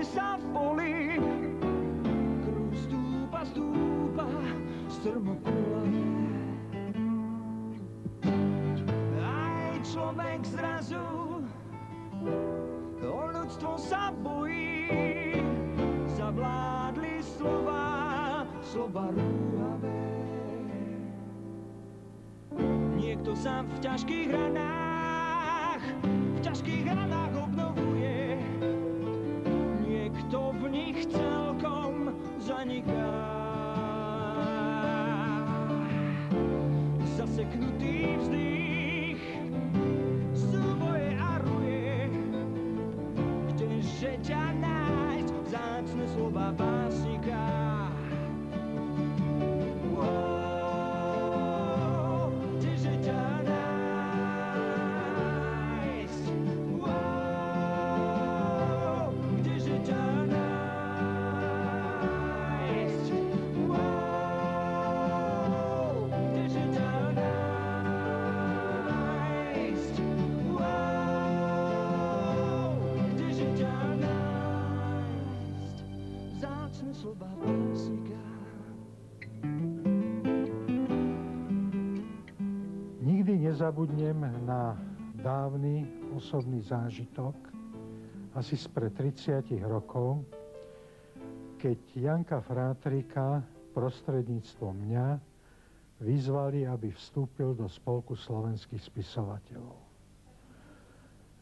kde sa v poli krv stúpa, strmo kulavé. Aj človek zrazu o ľudstvo sa bojí, zavládli slova rúhavé. Niekto sa v ťažkých ranách obnovuje, niekto v nich celkom zaniká. Zaseknutý vzdych súboje a ruje, kdeže ťa nájsť, vzácne slova básnika. Nikdy nezabudnem na dávny osobný zážitok, asi spred 30 rokov, keď Janka Frátrika prostredníctvom mňa vyzvali, aby vstúpil do Spolku slovenských spisovateľov.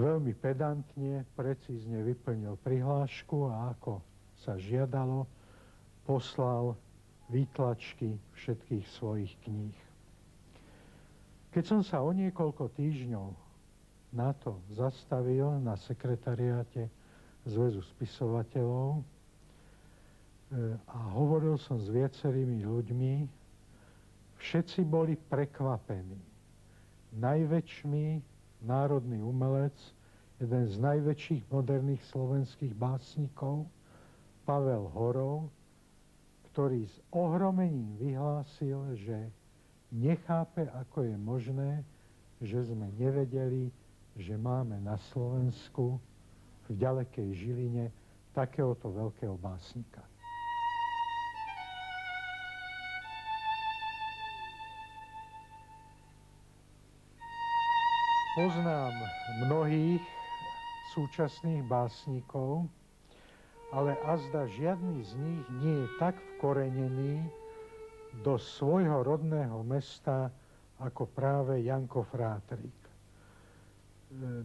Veľmi pedantne, precízne vyplnil prihlášku a ako sa žiadalo, poslal výtlačky všetkých svojich kníh. Keď som sa o niekoľko týždňov na to zastavil na sekretariáte Zväzu spisovateľov a hovoril som s viacerými ľuďmi, všetci boli prekvapení. Najväčší národný umelec, jeden z najväčších moderných slovenských básnikov, Pavel Horov, ktorý s ohromením vyhlásil, že nechápe, ako je možné, že sme nevedeli, že máme na Slovensku v ďalekej Žiline takéhoto veľkého básnika. Poznám mnohých súčasných básnikov, ale azda žiadny z nich nie je tak vkorenený do svojho rodného mesta ako práve Janko Frátrik.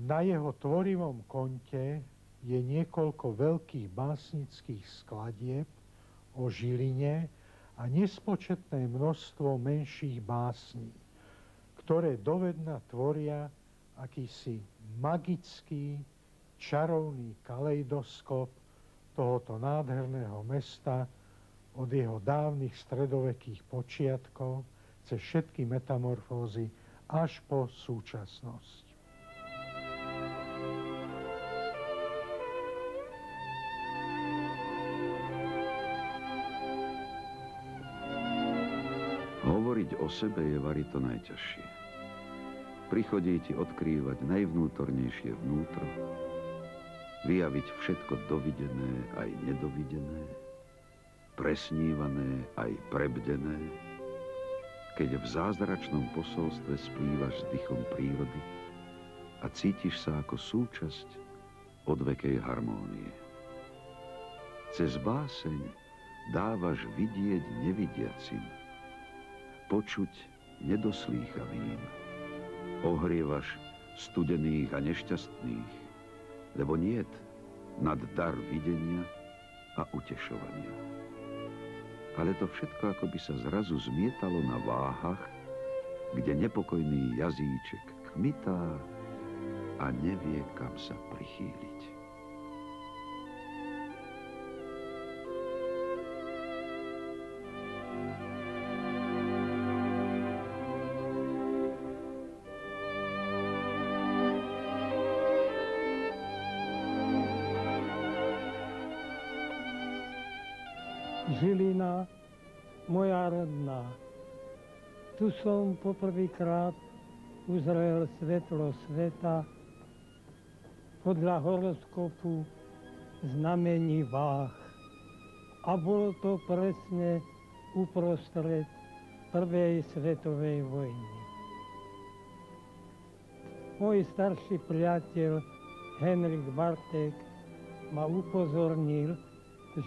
Na jeho tvorivom konte je niekoľko veľkých básnických skladieb o Žiline a nespočetné množstvo menších básní, ktoré dovedna tvoria akýsi magický, čarovný kaleidoskop tohoto nádherného mesta od jeho dávnych stredovekých počiatkov cez všetky metamorfózy až po súčasnosť. Hovoriť o sebe je vari to najťažšie. Prichodí ti odkrývať najvnútornejšie vnútro, vyjaviť všetko dovidené aj nedovidené, presnívané aj prebdené, keď v zázračnom posolstve splývaš s dychom prírody a cítiš sa ako súčasť odvekej harmónie. Cez báseň dávaš vidieť nevidiacim, počuť nedoslýchavým, ohrievaš studených a nešťastných, lebo niet nad dar videnia a utešovania. Ale to všetko ako by sa zrazu zmietalo na váhach, kde nepokojný jazyček kmitá a nevie, kam sa prichýliť. Žilina, moja rodná. Tu som poprvýkrát uzrel svetlo sveta podľa horoskopu znamení váh. A bolo to presne uprostred Prvej svetovej vojny. Môj starší priateľ Henrik Bartek ma upozornil,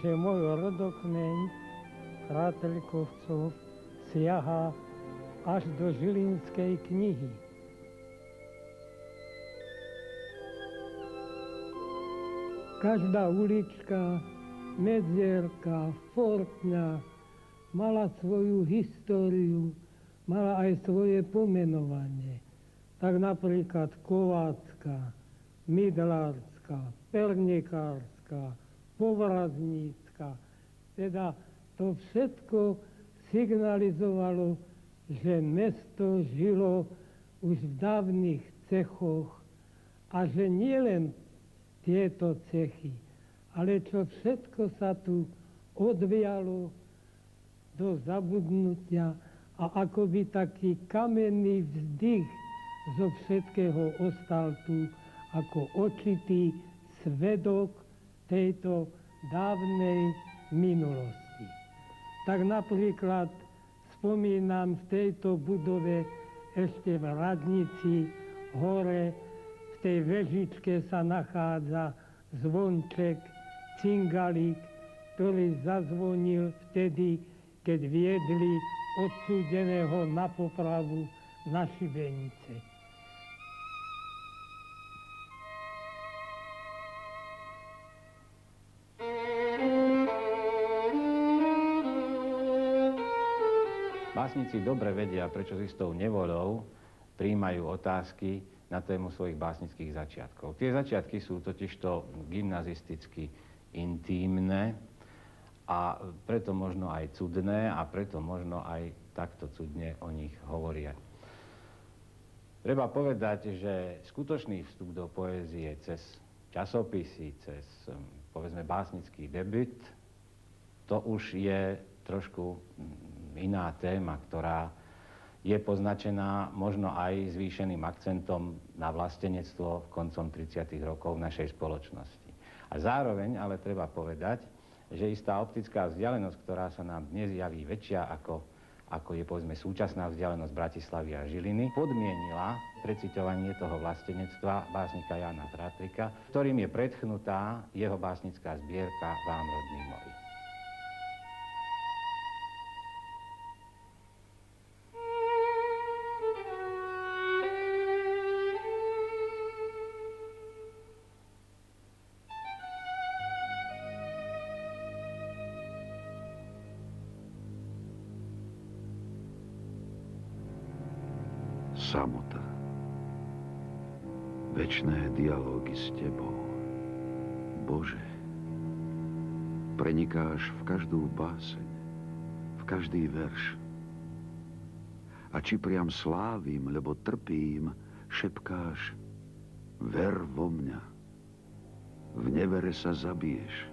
že môj rodokmeň Kráteľkovcov siaha až do Žilinskej knihy. Každá ulička, medzierka, fortňa mala svoju históriu, mala aj svoje pomenovanie. Tak napríklad Kovácka, Mydlárska, Pernikárska, Povraznícka. Teda to všetko signalizovalo, že mesto žilo už v dávnych cechoch a že nielen tieto cechy, ale čo všetko sa tu odvialo do zabudnutia a akoby taký kamenný vzdych zo všetkého ostal tu ako očitý svedok tejto dávnej minulosti. Tak napríklad spomínam, v tejto budove ešte v radnici hore v tej vežičke sa nachádza zvonček, cingalík, ktorý zazvonil vtedy, keď viedli odsúdeného na popravu na šibenice. Básnici dobre vedia, prečo s istou nevoľou prijímajú otázky na tému svojich básnických začiatkov. Tie začiatky sú totižto gymnazisticky intímne a preto možno aj cudné a preto možno aj takto cudne o nich hovoria. Treba povedať, že skutočný vstup do poézie cez časopisy, cez povedzme básnický debut, to už je trošku iná téma, ktorá je poznačená možno aj zvýšeným akcentom na vlastenectvo koncom 30. rokov v našej spoločnosti. A zároveň ale treba povedať, že istá optická vzdialenosť, ktorá sa nám dnes javí väčšia ako je povedzme súčasná vzdialenosť Bratislavy a Žiliny, podmienila preciťovanie toho vlastenectva básnika Jána Frátrika, ktorým je predchnutá jeho básnická zbierka Vám rodný mori. Samota. Večné dialógy s tebou. Bože, prenikáš v každú báseň, v každý verš. A či priam slávim, lebo trpím, šepkáš, ver vo mňa. V nevere sa zabiješ.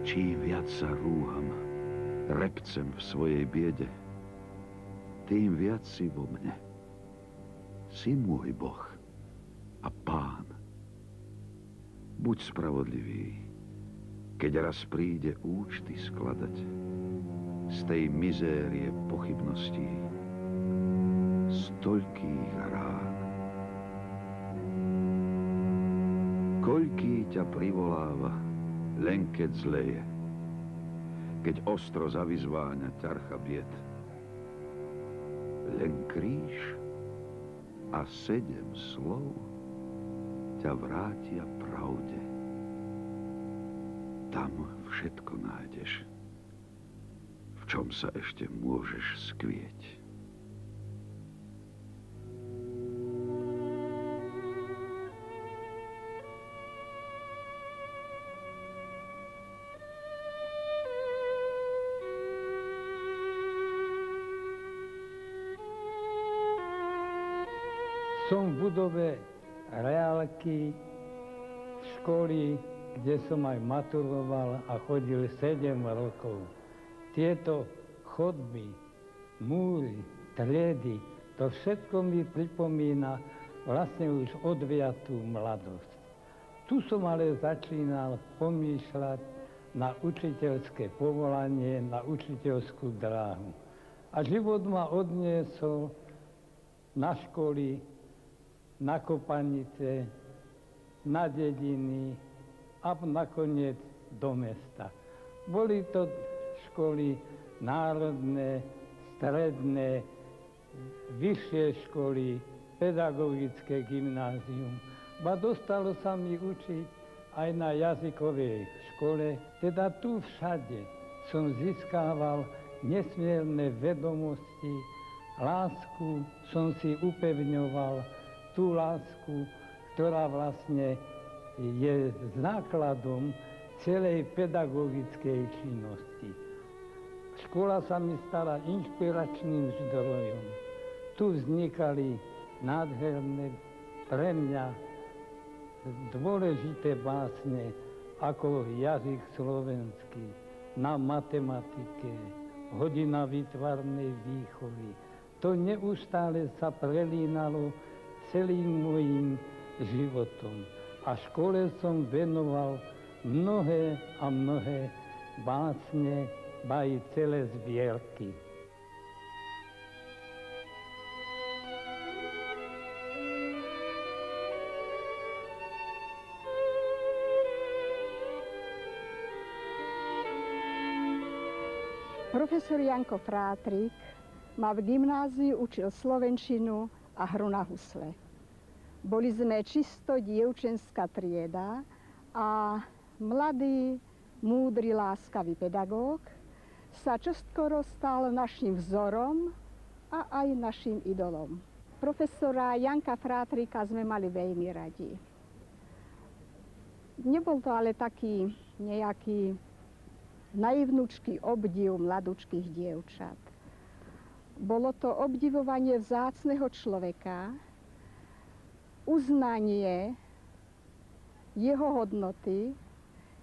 Či viac sa rúham, repcem v svojej biede, tým viac si vo mne. Si môj Boh a Pán. Buď spravodlivý, keď raz príde účty skladať z tej mizérie pochybností, z toľkých rán. Koľký ťa privoláva, len keď zleje, keď ostro zavyzváňa ťarcha bied. Len kríž a 7 slov ťa vrátia pravde. Tam všetko nájdeš, v čom sa ešte môžeš skvieť. Som v budove reálky, školy, kde som aj maturoval a chodil 7 rokov. Tieto chodby, múry, triedy, to všetko mi pripomína vlastne už odviatú mladosť. Tu som ale začínal pomýšľať na učiteľské povolanie, na učiteľskú dráhu. A život ma odniesol na školy, na kopanice, na dediny a nakoniec do mesta. Boli to školy národné, stredné, vyššie školy, pedagogické gymnázium. Ba dostalo sa mi učiť aj na jazykovej škole, teda tu všade som získával nesmierne vedomosti, lásku som si upevňoval, tú lásku, ktorá vlastne je základom celej pedagogickej činnosti. Škola sa mi stala inšpiračným zdrojom. Tu vznikali nádherné, pre mňa dôležité básne ako jazyk slovenský, na matematike, hodina výtvarnej výchovy. To neustále sa prelínalo celým mojím životom. A škole som venoval mnohé a mnohé básne, ba i celé zbierky. Profesor Janko Frátrik ma v gymnáziu učil slovenčinu a hru na husle. Boli sme čisto dievčenská trieda a mladý, múdry, láskavý pedagóg sa čoskoro stal našim vzorom a aj našim idolom. Profesora Janka Frátrika sme mali veľmi radi. Nebol to ale taký nejaký naivnučký obdiv mladučkých dievčat. Bolo to obdivovanie vzácneho človeka, uznanie jeho hodnoty,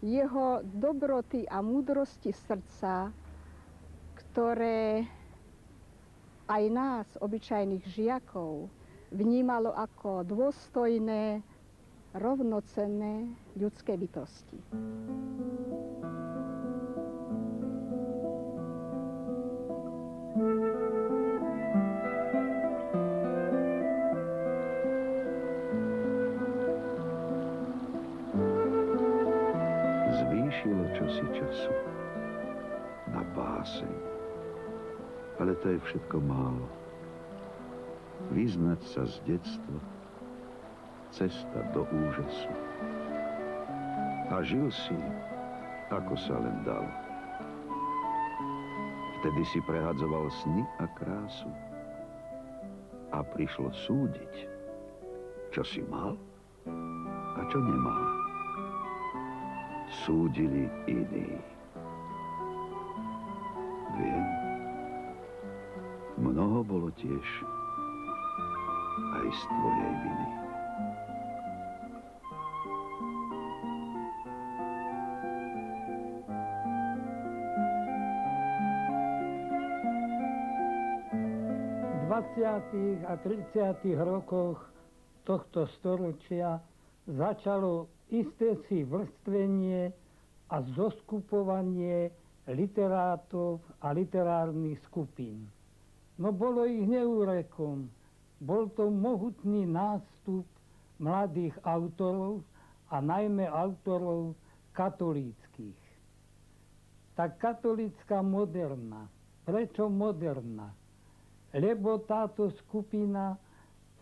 jeho dobroty a múdrosti srdca, ktoré aj nás, obyčajných žiakov, vnímalo ako dôstojné, rovnocenné ľudské bytosti. Zvýšilo čosi času na báseň, ale to je všetko málo. Vyznať sa z detstva, cesta do úžasu. A žil si, ako sa len dalo. Vtedy si prehadzoval sny a krásu. A prišlo súdiť, čo si mal a čo nemal. Súdili iní. Viem, mnoho bolo tiež aj z tvojej viny. V 20. a 30. rokoch tohto storočia začalo isté si vrstvenie a zoskupovanie literátov a literárnych skupín. No bolo ich neúrekom. Bol to mohutný nástup mladých autorov a najmä autorov katolíckych. Tak katolícka moderna. Prečo moderna? Lebo táto skupina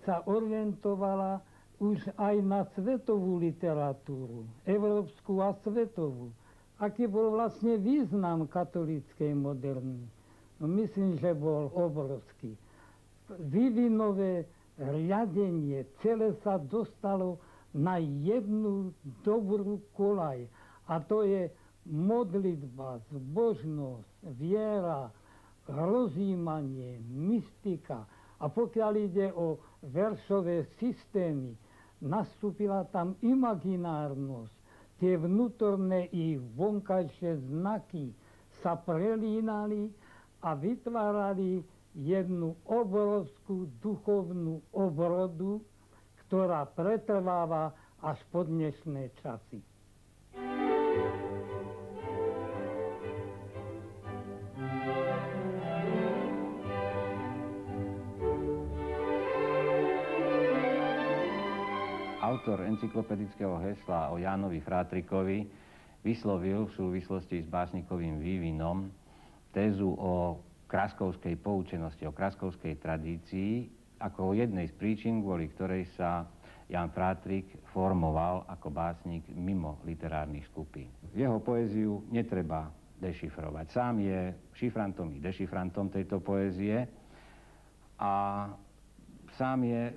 sa orientovala už aj na svetovú literatúru, európsku a svetovú. Aký bol vlastne význam katolíckej moderny? No myslím, že bol obrovský. Vývinové riadenie celé sa dostalo na jednu dobrú koľaj. A to je modlitba, zbožnosť, viera, rozjímanie, mystika. A pokiaľ ide o veršové systémy, nastúpila tam imaginárnosť. Tie vnútorné i vonkajšie znaky sa prelínali a vytvárali jednu obrovskú duchovnú obrodu, ktorá pretrváva až po dnešné časy. Autor encyklopedického hesla o Jánovi Frátrikovi vyslovil v súvislosti s básnikovým vývinom tézu o kraskovskej poučenosti, o kraskovskej tradícii, ako jednej z príčin, kvôli ktorej sa Ján Frátrik formoval ako básnik mimo literárnych skupín. Jeho poéziu netreba dešifrovať. Sám je šifrantom i dešifrantom tejto poézie a sám je,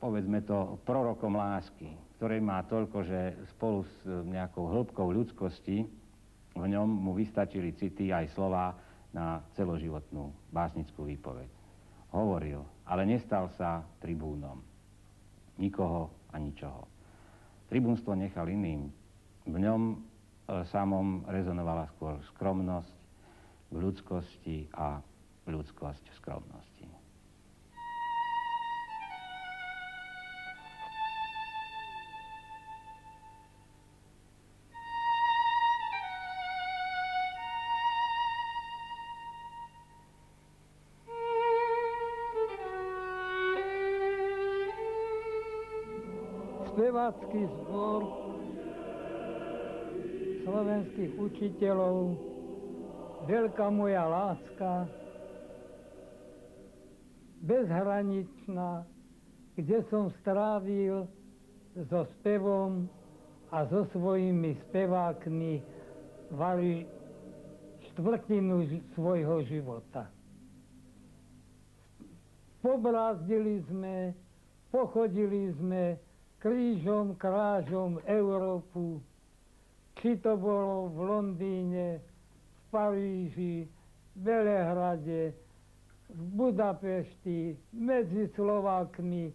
povedzme to, prorokom lásky, ktorej má toľko, že spolu s nejakou hĺbkou ľudskosti v ňom mu vystačili city aj slová na celoživotnú básnickú výpoveď. Hovoril, ale nestal sa tribúnom. Nikoho a ničoho. Tribúnstvo nechal iným. V ňom samom rezonovala skôr skromnosť v ľudskosti a ľudskosť v skromnosti. Spevácky zbor slovenských učiteľov Veľká moja láska, bezhraničná, kde som strávil so spevom a so svojimi spevákmi vari štvrtinu svojho života. Pobrázdili sme, pochodili sme krížom, krážom Európu, či to bolo v Londýne, v Paríži, v Belehrade, v Budapešti, medzi Slovákmi,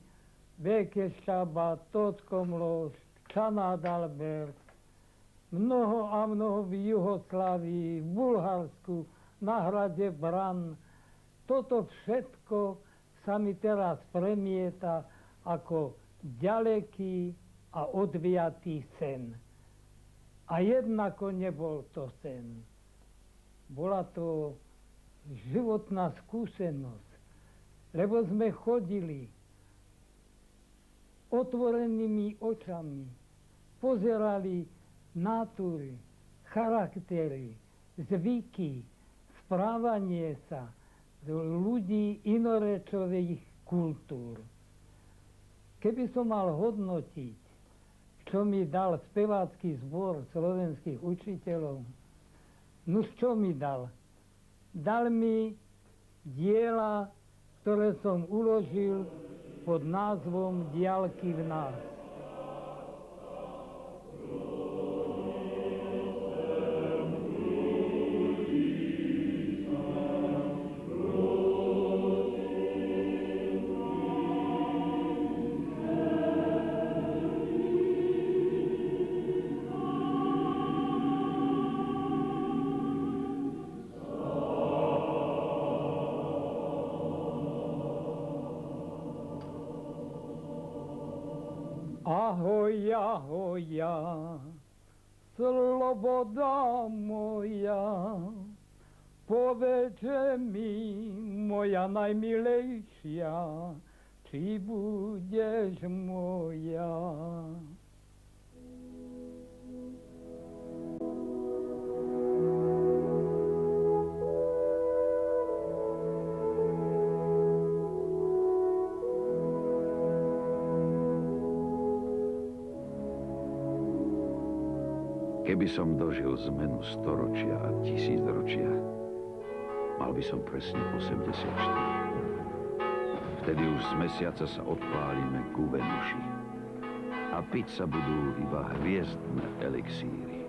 Békešaba, Totkomlož, Čanádalbert, mnoho a mnoho v Juhoslávii, v Bulharsku, na hrade Bran. Toto všetko sa mi teraz premieta ako ďaleký a odviatý sen. A jednako nebol to sen. Bola to životná skúsenosť, lebo sme chodili otvorenými očami, pozerali natúry, charaktery, zvyky, správanie sa ľudí inorečových kultúr. Keby som mal hodnotiť, čo mi dal spevácky zbor slovenských učiteľov, no čo mi dal? Dal mi diela, ktoré som uložil pod názvom Diaľky v nás. Ahoj, ahoja, sloboda moja, povedže mi, moja najmilejšia, či budeš moja. Keby som dožil zmenu storočia a tisícročia, mal by som presne 84. Vtedy už z mesiaca sa odpálime ku Venuši a piť sa budú iba hviezdne elixíry.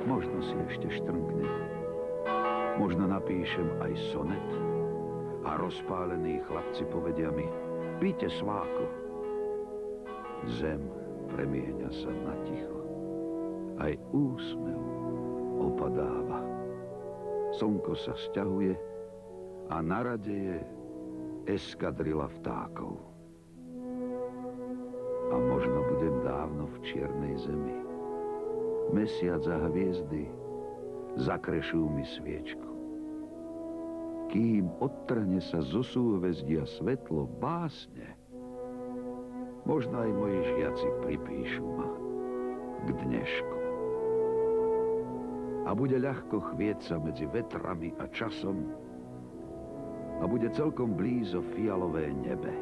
Možno si ešte štrnknem, možno napíšem aj sonet a rozpálení chlapci povedia mi: píte sváko. Zem premieňa sa na ticho. Aj úsmev opadáva. Slnko sa sťahuje a na rade je eskadrila vtákov. A možno budem dávno v čiernej zemi. Mesiac a hviezdy zakrešujú mi sviečku. Kým odtrhne sa zo súhvezdia svetlo básne, možno aj moji žiaci pripíšu ma k dnešku. A bude ľahko chvieť sa medzi vetrami a časom a bude celkom blízo fialové nebe.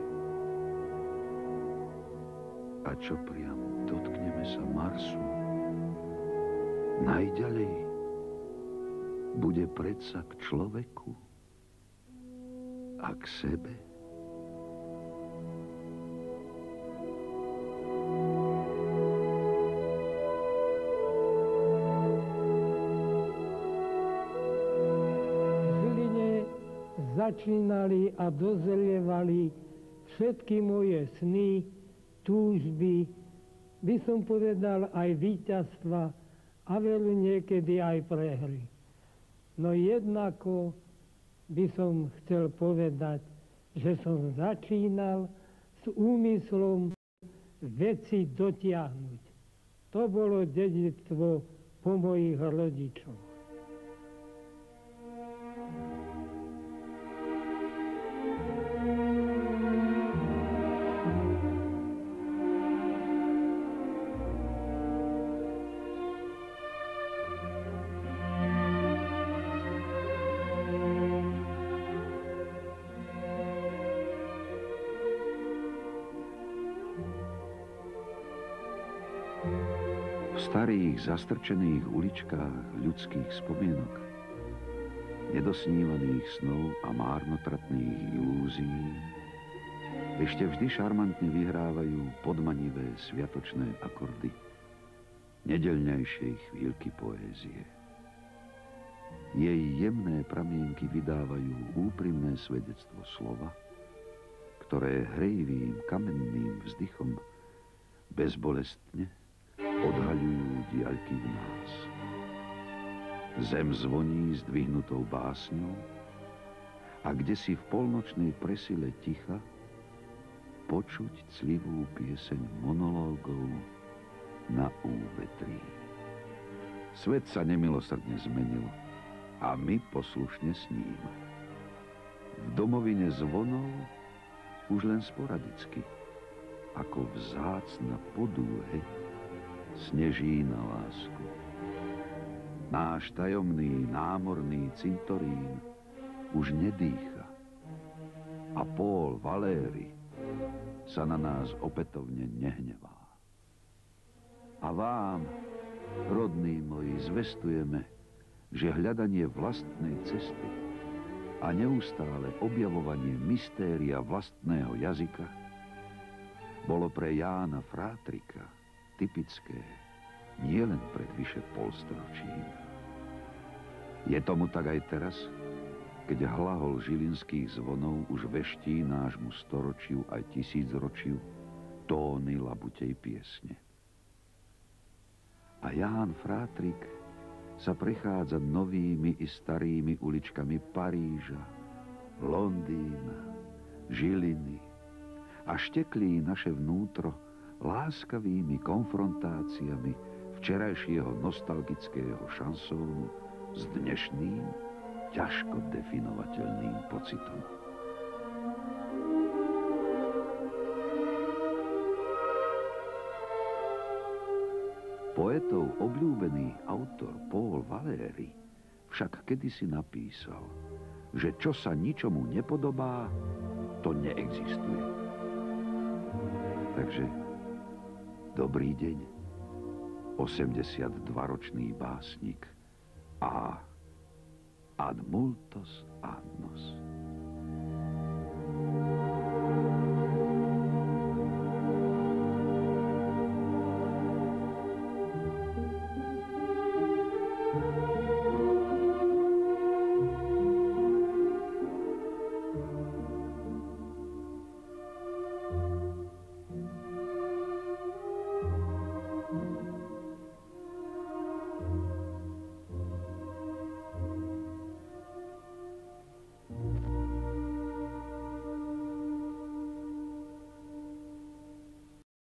A čo priam dotkneme sa Marsu, najďalej bude predsa k človeku a k sebe. Začínali a dozrievali všetky moje sny, túžby, by som povedal aj víťazstva a veľmi niekedy aj prehry. No jednako by som chcel povedať, že som začínal s úmyslom veci dotiahnuť. To bolo dedičstvo po mojich rodičoch. V starých, zastrčených uličkách ľudských spomienok, nedosnívaných snov a márnotratných ilúzií, ešte vždy šarmantne vyhrávajú podmanivé sviatočné akordy nedeľnejšej chvíľky poézie. Jej jemné pramienky vydávajú úprimné svedectvo slova, ktoré hrejivým kamenným vzdychom bezbolestne odhaľujú diaľky v nás. Zem zvoní zdvihnutou básňou a kdesi v polnočnej presile ticha počuť clivú pieseň monológov na úvetrí. Svet sa nemilosrdne zmenil a my poslušne s ním. V domovine zvonov už len sporadicky, ako vzácna podúhe, sneží na lásku. Náš tajomný námorný cintorín už nedýcha a Paul Valéry sa na nás opätovne nehnevá. A vám, rodní moji, zvestujeme, že hľadanie vlastnej cesty a neustále objavovanie mystéria vlastného jazyka bolo pre Jána Frátrika typické nielen pred vyše polstoročím. Je tomu tak aj teraz, keď hlahol žilinských zvonov už veští nášmu storočiu aj tisícročiu tóny labutej piesne. A Ján Frátrik sa prechádza novými i starými uličkami Paríža, Londýna, Žiliny a šteklí naše vnútro láskavými konfrontáciami včerajšieho nostalgického šansónu s dnešným ťažko definovateľným pocitom. Poetov obľúbený autor Paul Valéry však kedysi napísal, že čo sa ničomu nepodobá, to neexistuje. Takže dobrý deň, 82-ročný básnik a ad multos annos.